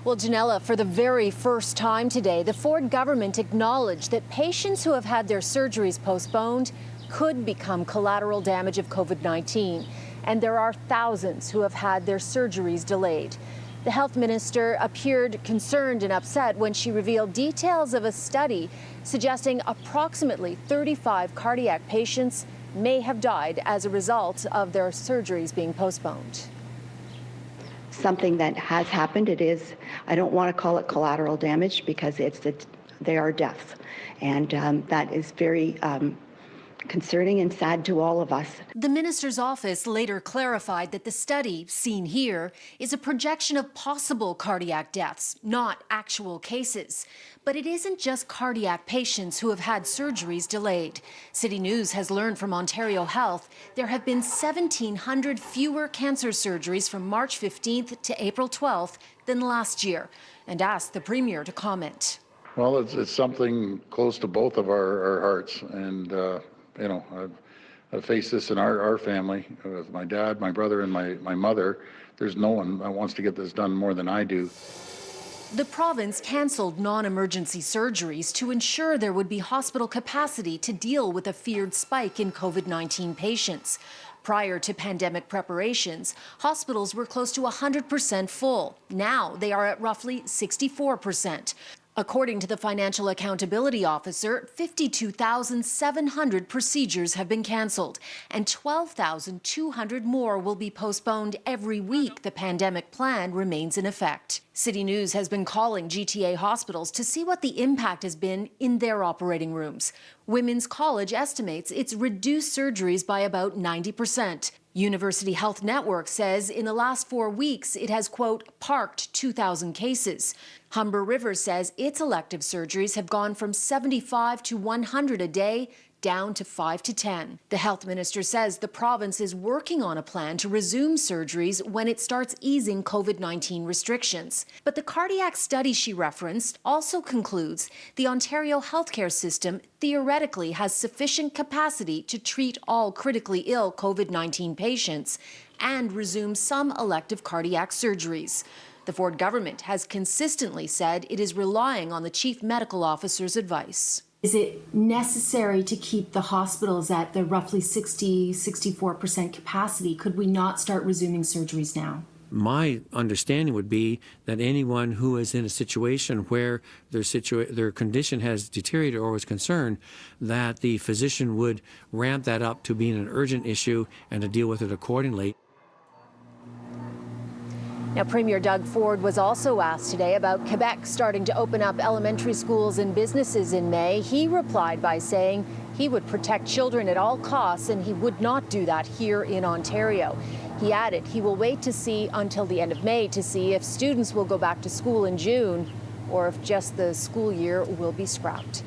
Well, Janella, for the very first time today, the Ford government acknowledged that patients who have had their surgeries postponed could become collateral damage of COVID-19. And there are thousands who have had their surgeries delayed. The health minister appeared concerned and upset when she revealed details of a study suggesting approximately 35 cardiac patients may have died as a result of their surgeries being postponed. Something that has happened. It is, I don't want to call it collateral damage because they are deaths. And that is very concerning and sad to all of us. The minister's office later clarified that the study, seen here, is a projection of possible cardiac deaths, not actual cases. But it isn't just cardiac patients who have had surgeries delayed. City News has learned from Ontario Health there have been 1,700 fewer cancer surgeries from March 15th to April 12th than last year, and asked the Premier to comment. Well, it's something close to both of our hearts, and you know, I've faced this in our family with my dad, my brother, and my mother. There's no one that wants to get this done more than I do. The province cancelled non-emergency surgeries to ensure there would be hospital capacity to deal with a feared spike in COVID-19 patients. Prior to pandemic preparations, hospitals were close to 100% full. Now they are at roughly 64%. According to the Financial Accountability Officer, 52,700 procedures have been cancelled, and 12,200 more will be postponed every week the pandemic plan remains in effect. City News has been calling GTA hospitals to see what the impact has been in their operating rooms. Women's College estimates it's reduced surgeries by about 90%. University Health Network says in the last 4 weeks it has, quote, parked 2,000 cases. Humber River says its elective surgeries have gone from 75 to 100 a day down to 5 to 10. The health minister says the province is working on a plan to resume surgeries when it starts easing COVID-19 restrictions. But the cardiac study she referenced also concludes the Ontario healthcare system theoretically has sufficient capacity to treat all critically ill COVID-19 patients and resume some elective cardiac surgeries. The Ford government has consistently said it is relying on the chief medical officer's advice. Is it necessary to keep the hospitals at the roughly 64% capacity? Could we not start resuming surgeries now? My understanding would be that anyone who is in a situation where their condition has deteriorated or was concerned, that the physician would ramp that up to being an urgent issue and to deal with it accordingly. Now, Premier Doug Ford was also asked today about Quebec starting to open up elementary schools and businesses in May. He replied by saying he would protect children at all costs and he would not do that here in Ontario. He added he will wait to see until the end of May to see if students will go back to school in June or if just the school year will be scrapped.